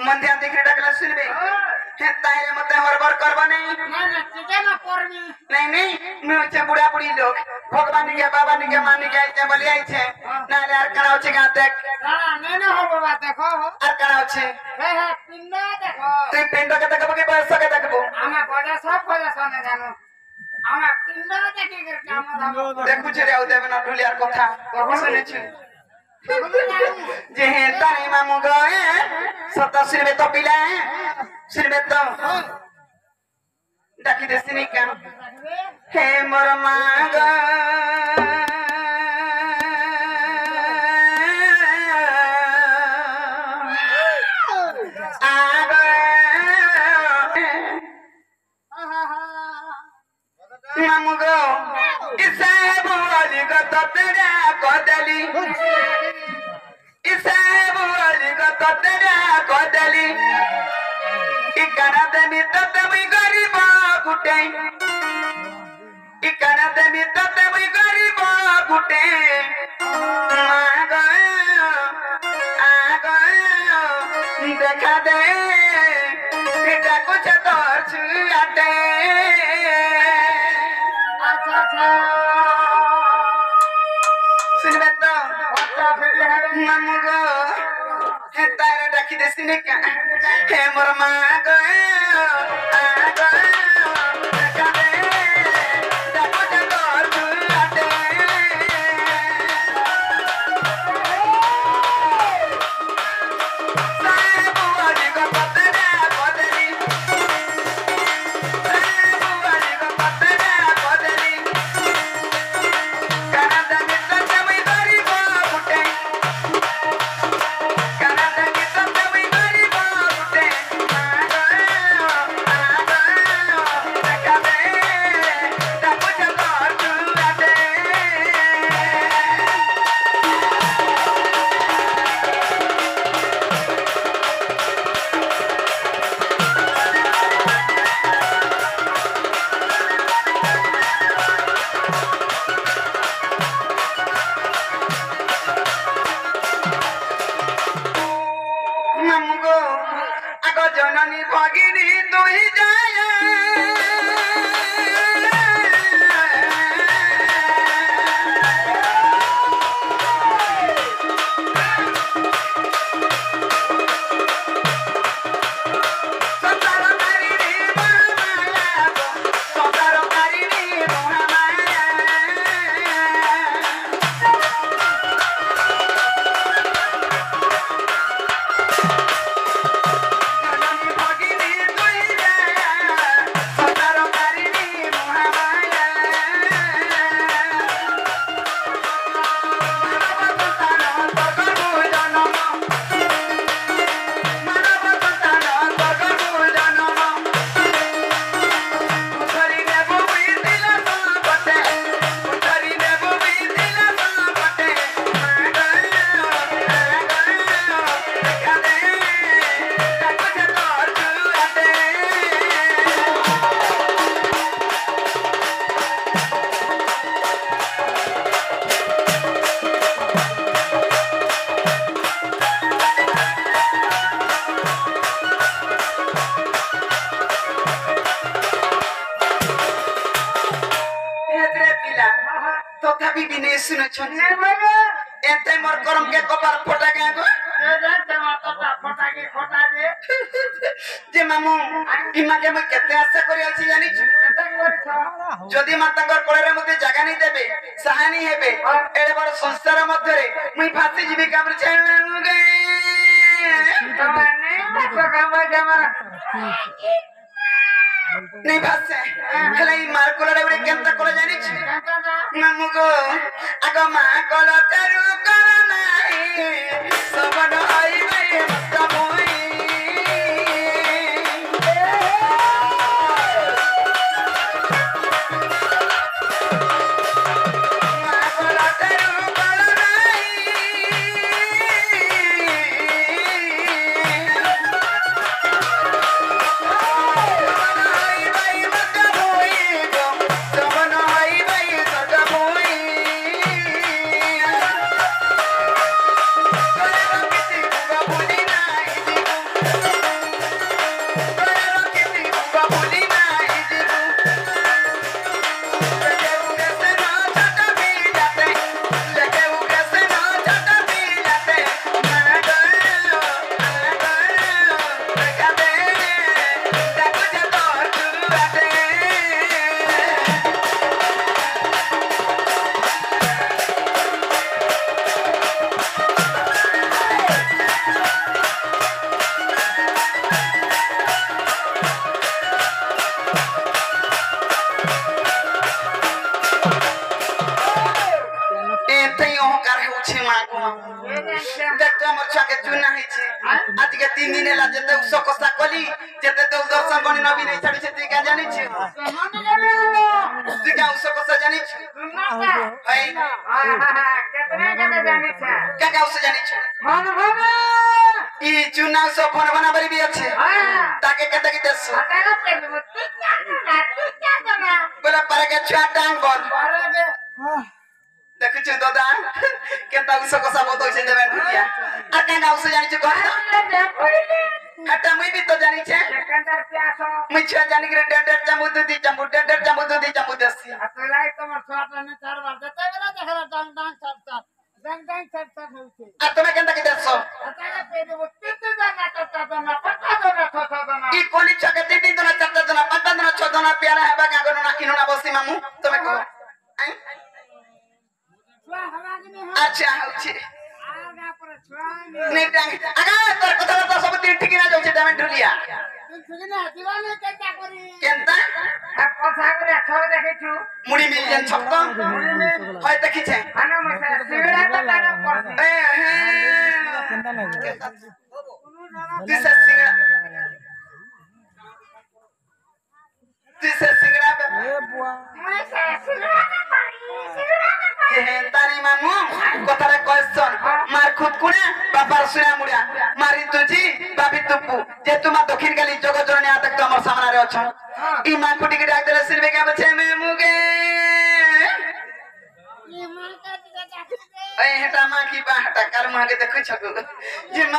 मंदिया देखने डकला सुनबे हे तारे मते हरबर करबा नहीं ना तुझे ना करमी नहीं मैं होचे बुढ़ा बुढ़ी लोग भगवान के बाबा के मान के आइते बोली आइछे नाले आर कना होचे गाते ना नेने हो बाबा देखो आर कना होचे हे पिंड देखो तू पिंड के देखबो के बयस के देखबो आमे बड़ा सब बड़ा सोने जानो आमे पिंड देखि के काम धाम देखु छे रे देबे ना ढुलियार कथा सुने छी जे हे तारे मामू गए सत सिर में तो पिला सिर में तो डाकी देसिनी का हे मोर मांग मामू गो इसे बोली को तो तेरा कोदली इसे बोली को तो तेरा कोदली इकरा देमी तो तमी गरीब गुटे इकरा देमी तो तमी गरीब गुटे देखा दे बेटा कुछ तोर छुआटे अच्छा सुनबे तो मामू गो हे तारे डाकी देसिने का हे मोर मां गो आ गो देखा दे देखो जे तोर छुआटे मामुगो आगो जननी भगिनी तुही जाए तथापि बिने सुनो छने एते मोर करम के कपार फटा गया गो जे मामू इमा के मैं केते आशा करि अछि जानि जदि मातांगर कोळे मते जागा नै देबे सहानी हेबे एडे बड़ संसार मध्ये रे मुई फासी जीवी काम छेनु गए तमाने काम जमा नहीं भासे हलाई मार कोला रे केंता कोला जानि मामू गो आगो मा कोला तेरु कोला नाही सबन आई गई मत मोई বেলা যেতে উৎস কষা কলি যেতে তো দর্শন গণি নবী নেই ছাড়িছে তুই কা জানিছ মনে গেল তুই কা উৎস কষা জানিছ না ভাই কেতনে কেনে জানিছ কা কা উৎস জানিছ মন ভাবে ই চুনা সব ফোন বানাবারি বি আছে হ্যাঁ তাকে কেতে কি দেশ আতারা পেব তুই না বলে পারে কে ছুয়া টাং বল পরে গে দেখুছ দাদা কেতা উৎস কষা বত হইছে দেবেন দুনিয়া আর কা কা উৎস জানিছ কহ হাটা মুই বি তো জানিছে সেকেন্ডার প্যাস মুই ছুয়া জানি রে ডেড চামু দুদি চামু ডেড চামু দুদি চামু দেছি আসলাই তোমার ছোটটা নে চারবার যেতে বেলা দেখলা ডাং ডাং চার চার ডাং ডাং চার চার হইছে আর তুমি কেনটা কি দেছ আতারা পেব তুই না তো না পাতা না ই কোনি ছকে তিন দিন না চারটা দিন পাঁচটা দিন ছ দিন পেয়ারা হেবা গাগন না কিনো না বসি মামু তুমি কহ ছুয়া হালাগিনি আচ্ছা হচ্ছে আগা পরে ছুয়া নে টাং আগা তোর কথা তো সব দিন ঠিক না যাচ্ছে দেবেন ঢুলিয়া তুই না দিবানে কেটা করি কেনটা কথা করে ছয় দেখেছু মুড়ি মিল যেন ছক্ক হয় দেখিছে আনা মশা সিগড়া তো না করছে এ তুই সে সিংড়া তুই সে সিংড়া মশা সিগড়া না পারি সিগড়া না তারি মামু কথারে কয়ছন মার খুদ কুড়ে বাবার সুয়া মুড়া মারি তুজি বাবি তুপু যে তোমার দক্ষিণ গালি জগৎ জননী আতক তো আমার সামনে অছন ই মা কুটিকে ডাক দিলে সিরবে কে বলছে মে মুগে ই মা কা দিদা ডাকি দে এই হেটা মা কি বা হেটা কার মাকে দেখুছ যে